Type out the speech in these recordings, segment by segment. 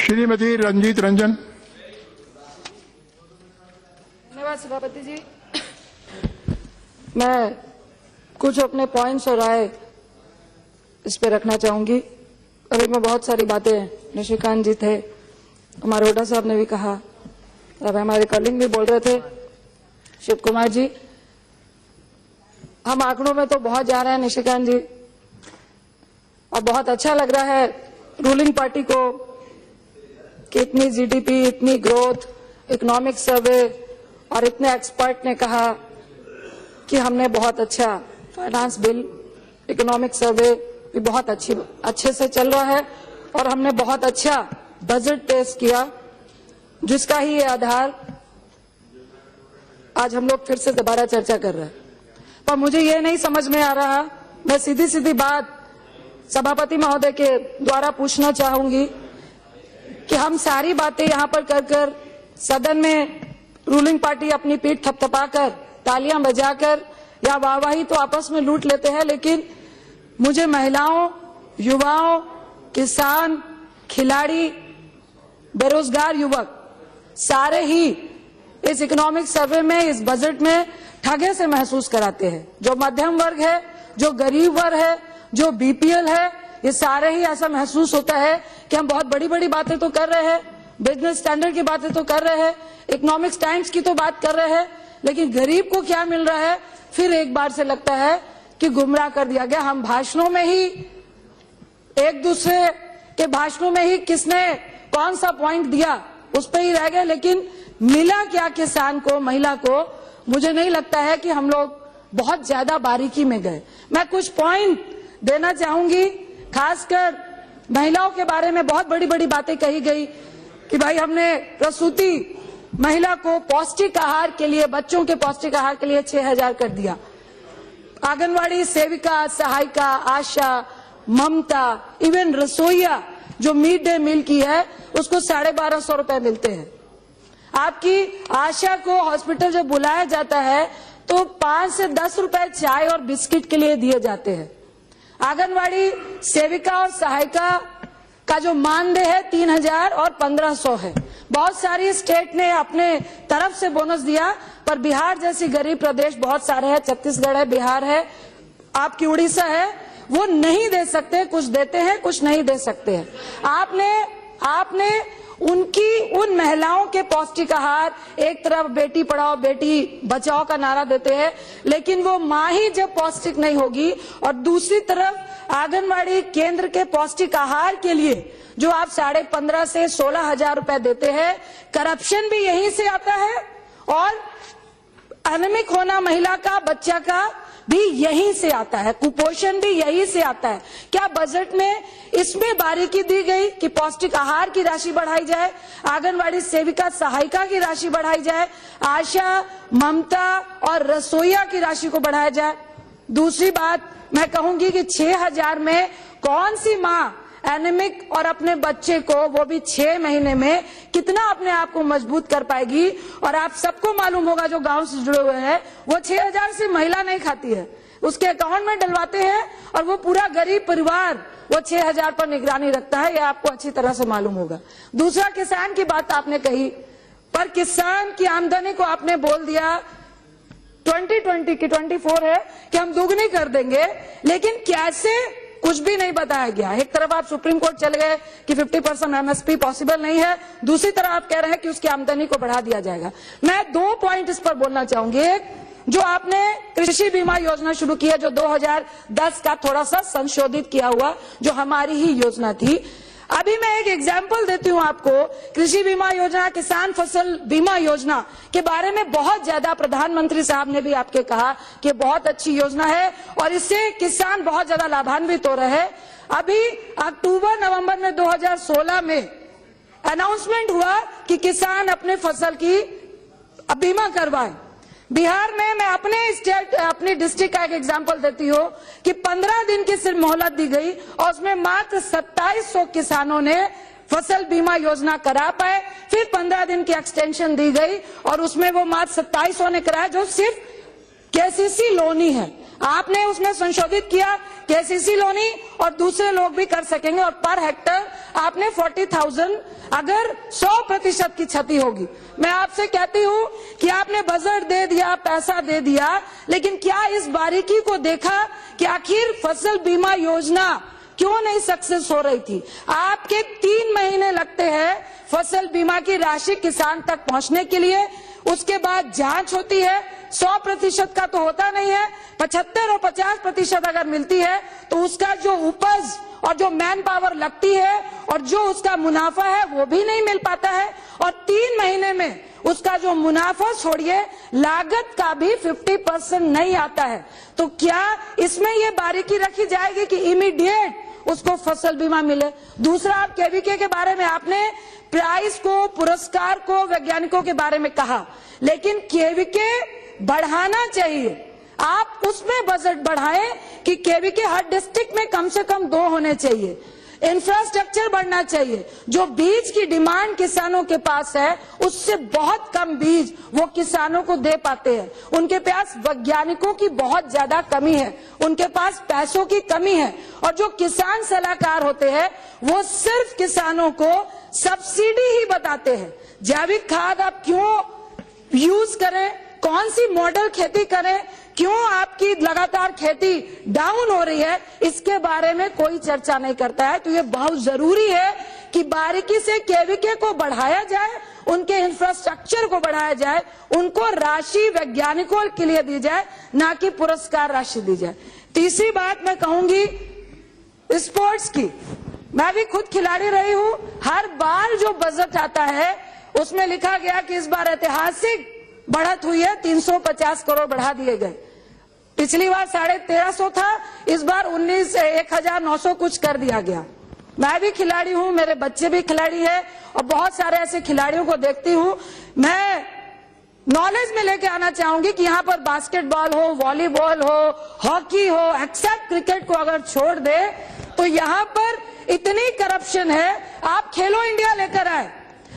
श्रीमती रंजीत रंजन। धन्यवाद सभापति जी। मैं कुछ अपने पॉइंट्स और राय इस पे रखना चाहूंगी। अभी में बहुत सारी बातें निशिकांत जी थे, हमारे हुड्डा साहब ने भी कहा, अब हमारे कलिंग भी बोल रहे थे, शिव कुमार जी। हम आंकड़ों में तो बहुत जा रहे हैं निशिकांत जी, और बहुत अच्छा लग रहा है रूलिंग पार्टी को कि इतनी जीडीपी, इतनी ग्रोथ, इकोनॉमिक सर्वे और इतने एक्सपर्ट ने कहा कि हमने बहुत अच्छा फाइनेंस बिल, इकोनॉमिक सर्वे भी बहुत अच्छे से चल रहा है और हमने बहुत अच्छा बजट पेश किया, जिसका ही ये आधार आज हम लोग फिर से दोबारा चर्चा कर रहे हैं। पर मुझे ये नहीं समझ में आ रहा, मैं सीधी सीधी बात सभापति महोदय के द्वारा पूछना चाहूंगी कि हम सारी बातें यहाँ पर कर सदन में रूलिंग पार्टी अपनी पीठ थपथपाकर, तालियां बजाकर या वाहवाही तो आपस में लूट लेते हैं, लेकिन मुझे महिलाओं, युवाओं, किसान, खिलाड़ी, बेरोजगार युवक सारे ही इस इकोनॉमिक सर्वे में, इस बजट में ठगे से महसूस कराते हैं। जो मध्यम वर्ग है, जो गरीब वर्ग है, जो बीपीएल है, ये सारे ही ऐसा महसूस होता है कि हम बहुत बड़ी बड़ी बातें तो कर रहे हैं, बिजनेस स्टैंडर्ड की बातें तो कर रहे हैं, इकोनॉमिक्स टाइम्स की तो बात कर रहे हैं, लेकिन गरीब को क्या मिल रहा है, फिर एक बार से लगता है कि गुमराह कर दिया गया। हम भाषणों में ही, एक दूसरे के भाषणों में ही किसने कौन सा पॉइंट दिया उस पर ही रह गए, लेकिन मिला क्या किसान को, महिला को, मुझे नहीं लगता है कि हम लोग बहुत ज्यादा बारीकी में गए। मैं कुछ पॉइंट देना चाहूंगी, खासकर महिलाओं के बारे में बहुत बड़ी बड़ी बातें कही गई कि भाई हमने प्रसूति महिला को पौष्टिक आहार के लिए, बच्चों के पौष्टिक आहार के लिए 6,000 कर दिया। आंगनवाड़ी सेविका, सहायिका, आशा, ममता, इवन रसोईया जो मिड डे मील की है उसको 1250 रुपए मिलते हैं। आपकी आशा को हॉस्पिटल जब बुलाया जाता है तो 5 से 10 रुपए चाय और बिस्किट के लिए दिए जाते हैं। आंगनवाड़ी सेविका और सहायिका का जो मानदेय है 3,000 और 1,500 है। बहुत सारी स्टेट ने अपने तरफ से बोनस दिया, पर बिहार जैसी गरीब प्रदेश बहुत सारे हैं, छत्तीसगढ़ है, बिहार है, आपकी उड़ीसा है, वो नहीं दे सकते, कुछ देते हैं, कुछ नहीं दे सकते हैं। आपने उन महिलाओं के पौष्टिक आहार, एक तरफ बेटी पढ़ाओ बेटी बचाओ का नारा देते हैं, लेकिन वो माँ ही जब पौष्टिक नहीं होगी, और दूसरी तरफ आंगनवाड़ी केंद्र के पौष्टिक आहार के लिए जो आप 15,500 से 16,000 रुपए देते हैं, करप्शन भी यहीं से आता है और एनीमिक होना महिला का, बच्चा का भी यहीं से आता है, कुपोषण भी यहीं से आता है। क्या बजट में इसमें बारीकी दी गई कि पौष्टिक आहार की राशि बढ़ाई जाए, आंगनवाड़ी सेविका सहायिका की राशि बढ़ाई जाए, आशा, ममता और रसोईया की राशि को बढ़ाया जाए? दूसरी बात मैं कहूंगी कि 6,000 में कौन सी माँ एनीमिक और अपने बच्चे को, वो भी 6 महीने में, कितना अपने आप को मजबूत कर पाएगी? और आप सबको मालूम होगा जो गांव से जुड़े हुए हैं, वो 6,000 से महिला नहीं खाती है, उसके अकाउंट में डलवाते हैं और वो पूरा गरीब परिवार वो 6,000 पर निगरानी रखता है, ये आपको अच्छी तरह से मालूम होगा। दूसरा, किसान की बात आपने कही, पर किसान की आमदनी को आपने बोल दिया 2020 की 24 है कि हम दोगुनी कर देंगे, लेकिन कैसे, कुछ भी नहीं बताया गया। एक तरफ आप सुप्रीम कोर्ट चले गए कि 50% एमएसपी पॉसिबल नहीं है, दूसरी तरफ आप कह रहे हैं कि उसकी आमदनी को बढ़ा दिया जाएगा। मैं 2 पॉइंट इस पर बोलना चाहूंगी। एक, जो आपने कृषि बीमा योजना शुरू की है, जो 2010 का थोड़ा सा संशोधित किया हुआ, जो हमारी ही योजना थी। अभी मैं एक एग्जाम्पल देती हूं आपको। कृषि बीमा योजना, किसान फसल बीमा योजना के बारे में बहुत ज्यादा प्रधानमंत्री साहब ने भी आपके कहा कि बहुत अच्छी योजना है और इससे किसान बहुत ज्यादा लाभान्वित हो रहे हैं। अभी अक्टूबर नवंबर में 2016 में अनाउंसमेंट हुआ कि किसान अपने फसल की बीमा करवाए। बिहार में मैं अपनी डिस्ट्रिक्ट का एक एग्जांपल देती हूँ कि 15 दिन की सिर्फ मोहलत दी गई और उसमें मात्र 2700 किसानों ने फसल बीमा योजना करा पाए। फिर 15 दिन की एक्सटेंशन दी गई और उसमें वो मात्र 2700 ने कराया, जो सिर्फ केसीसी लोन ही है। आपने उसमें संशोधित किया, केसीसी लोन ही और दूसरे लोग भी कर सकेंगे और पर हेक्टर आपने 40,000 अगर 100% की क्षति होगी। मैं आपसे कहती हूं कि आपने बजट दे दिया, पैसा दे दिया, लेकिन क्या इस बारीकी को देखा कि आखिर फसल बीमा योजना क्यों नहीं सक्सेस हो रही थी? आपके 3 महीने लगते हैं फसल बीमा की राशि किसान तक पहुंचने के लिए, उसके बाद जांच होती है, 100% का तो होता नहीं है, 75 और 50% अगर मिलती है तो उसका जो उपज और जो मैन पावर लगती है और जो उसका मुनाफा है वो भी नहीं मिल पाता है, और 3 महीने में उसका जो मुनाफा छोड़िए लागत का भी 50% नहीं आता है। तो क्या इसमें ये बारीकी रखी जाएगी कि इमीडिएट उसको फसल बीमा मिले? दूसरा, आप केवीके के बारे में आपने प्राइज को, पुरस्कार को, वैज्ञानिकों के बारे में कहा, लेकिन केवीके बढ़ाना चाहिए। आप उसमें बजट बढ़ाएं कि केवीके हर डिस्ट्रिक्ट में कम से कम 2 होने चाहिए, इंफ्रास्ट्रक्चर बढ़ना चाहिए। जो बीज की डिमांड किसानों के पास है उससे बहुत कम बीज वो किसानों को दे पाते हैं। उनके पास वैज्ञानिकों की बहुत ज्यादा कमी है, उनके पास पैसों की कमी है, और जो किसान सलाहकार होते हैं वो सिर्फ किसानों को सब्सिडी ही बताते हैं। जैविक खाद आप क्यों यूज करें, कौन सी मॉडल खेती करें, क्यों आपकी लगातार खेती डाउन हो रही है, इसके बारे में कोई चर्चा नहीं करता है। तो ये बहुत जरूरी है कि बारीकी से केवीके को बढ़ाया जाए, उनके इंफ्रास्ट्रक्चर को बढ़ाया जाए, उनको राशि वैज्ञानिकों के लिए दी जाए, ना कि पुरस्कार राशि दी जाए। तीसरी बात मैं कहूंगी स्पोर्ट्स की। मैं भी खुद खिलाड़ी रही हूं। हर बार जो बजट आता है उसमें लिखा गया कि इस बार ऐतिहासिक बढ़त हुई है, 350 करोड़ बढ़ा दिए गए। पिछली बार 1350 था, इस बार 19,900 कुछ कर दिया गया। मैं भी खिलाड़ी हूं, मेरे बच्चे भी खिलाड़ी हैं, और बहुत सारे ऐसे खिलाड़ियों को देखती हूं। मैं नॉलेज में लेके आना चाहूंगी कि यहाँ पर बास्केटबॉल हो, वॉलीबॉल हो, हॉकी हो, एक्सेप्ट क्रिकेट को अगर छोड़ दे तो यहाँ पर इतनी करप्शन है। आप खेलो इंडिया लेकर आए,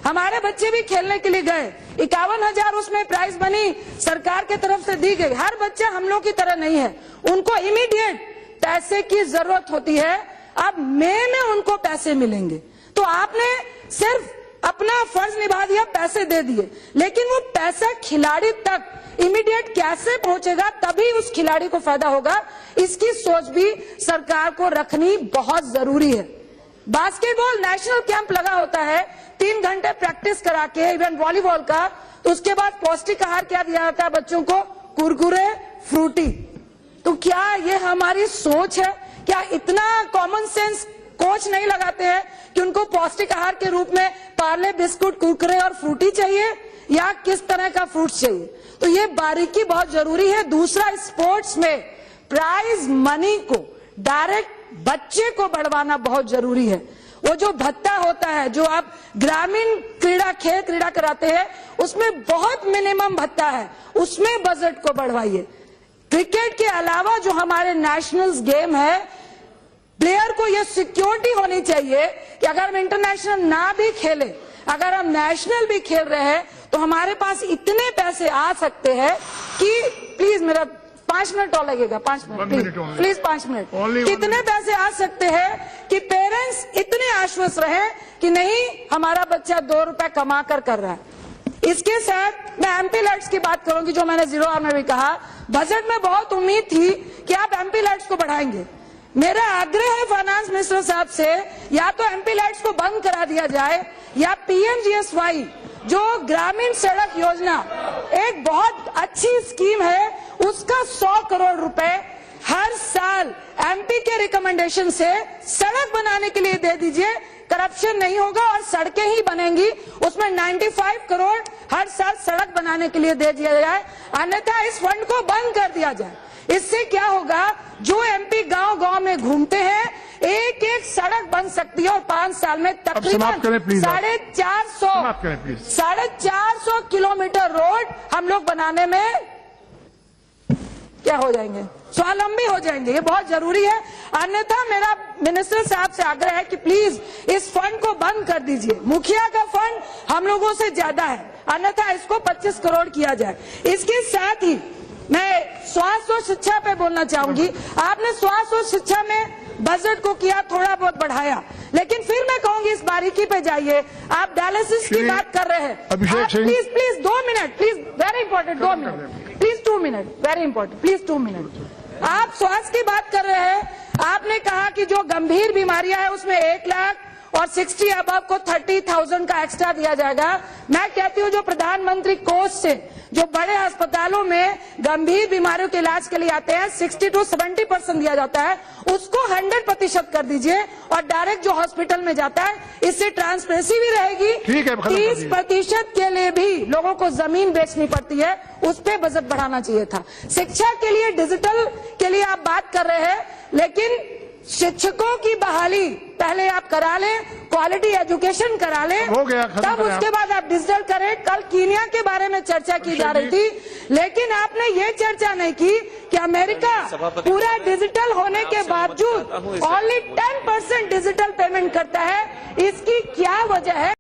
हमारे बच्चे भी खेलने के लिए गए, 51,000 उसमें प्राइज मनी सरकार के तरफ से दी गई। हर बच्चा हम लोग की तरह नहीं है, उनको इमीडिएट पैसे की जरूरत होती है। अब मई में उनको पैसे मिलेंगे, तो आपने सिर्फ अपना फर्ज निभा दिया, पैसे दे दिए, लेकिन वो पैसा खिलाड़ी तक इमीडिएट कैसे पहुंचेगा, तभी उस खिलाड़ी को फायदा होगा। इसकी सोच भी सरकार को रखनी बहुत जरूरी है। बास्केटबॉल नेशनल कैंप लगा होता है, 3 घंटे प्रैक्टिस करा के, इवन वॉलीबॉल का, तो उसके बाद पौष्टिक आहार क्या दिया जाता है बच्चों को? कुरकुरे, फ्रूटी। तो क्या ये हमारी सोच है? क्या इतना कॉमन सेंस कोच नहीं लगाते हैं कि उनको पौष्टिक आहार के रूप में पार्ले, बिस्कुट, कुरकुरे और फ्रूटी चाहिए, या किस तरह का फ्रूट चाहिए? तो ये बारीकी बहुत जरूरी है। दूसरा, स्पोर्ट्स में प्राइज मनी को डायरेक्ट बच्चे को बढ़वाना बहुत जरूरी है। वो जो भत्ता होता है, जो आप ग्रामीण खेल क्रीड़ा कराते हैं, उसमें बहुत मिनिमम भत्ता है, उसमें बजट को बढ़वाइए। क्रिकेट के अलावा जो हमारे नेशनल गेम है, प्लेयर को यह सिक्योरिटी होनी चाहिए कि अगर हम इंटरनेशनल ना भी खेले, अगर हम नेशनल भी खेल रहे हैं, तो हमारे पास इतने पैसे आ सकते हैं कि प्लीज मेरा 5 मिनट और लगेगा, 5 मिनट प्लीज 5 मिनट। कितने पैसे आ सकते हैं कि पेरेंट्स इतने आश्वस्त रहे कि नहीं, हमारा बच्चा 2 रुपए कमा कर रहा है। इसके साथ मैं एमपी लैट्स की बात करूंगी, जो मैंने जीरो आवर में भी कहा। बजट में बहुत उम्मीद थी कि आप एमपी लैट्स को बढ़ाएंगे। मेरा आग्रह है फाइनेंस मिनिस्टर साहब से, या तो एमपी लैट्स को बंद करा दिया जाए, या पीएमजीएसवाई जो ग्रामीण सड़क योजना एक बहुत अच्छी स्कीम है, उसका 100 करोड़ रुपए हर साल एमपी के रिकमेंडेशन से सड़क बनाने के लिए दे दीजिए। करप्शन नहीं होगा और सड़कें ही बनेंगी, उसमें 95 करोड़ हर साल सड़क बनाने के लिए दे दिया जाए, अन्यथा इस फंड को बंद कर दिया जाए। इससे क्या होगा, जो एमपी गांव गांव में घूमते हैं, एक एक सड़क बन सकती है, और 5 साल में तकरीबन 450 किलोमीटर रोड हम लोग बनाने में क्या हो जाएंगे, स्वावलंबी हो जाएंगे। ये बहुत जरूरी है। अन्यथा मेरा मिनिस्टर साहब से आग्रह है कि प्लीज इस फंड को बंद कर दीजिए। मुखिया का फंड हम लोगों से ज्यादा है, अन्यथा इसको 25 करोड़ किया जाए। इसके साथ ही मैं स्वास्थ्य और शिक्षा पे बोलना चाहूंगी। आपने स्वास्थ्य और शिक्षा में बजट को किया, थोड़ा बहुत बढ़ाया, लेकिन फिर मैं कहूंगी इस बारीकी पे जाइए। आप डायलिसिस की बात कर रहे हैं, please please 2 minute, please, very important, 2 minute please, 2 minute, very important please, 2 minute. आप स्वास्थ्य की बात कर रहे हैं, आपने कहा कि जो गंभीर बीमारियां है उसमें 1 लाख और 60 अबव को 30,000 का एक्स्ट्रा दिया जाएगा। मैं कहती हूँ जो प्रधानमंत्री कोष से जो बड़े अस्पतालों में गंभीर बीमारियों के इलाज के लिए आते हैं 60 to 70% दिया जाता है, उसको 100% कर दीजिए और डायरेक्ट जो हॉस्पिटल में जाता है, इससे ट्रांसपेरेंसी भी रहेगी। 30% के लिए भी लोगों को जमीन बेचनी पड़ती है, उस पे बजट बढ़ाना चाहिए था। शिक्षा के लिए, डिजिटल के लिए आप बात कर रहे हैं, लेकिन शिक्षकों की बहाली पहले आप करा लें, क्वालिटी एजुकेशन करा लें, हो गया, तब उसके बाद आप डिजिटल करें। कल कीनिया के बारे में चर्चा की जा रही थी, लेकिन आपने ये चर्चा नहीं की कि अमेरिका पूरा डिजिटल होने के बावजूद ओनली 10% डिजिटल पेमेंट करता है। इसकी क्या वजह है?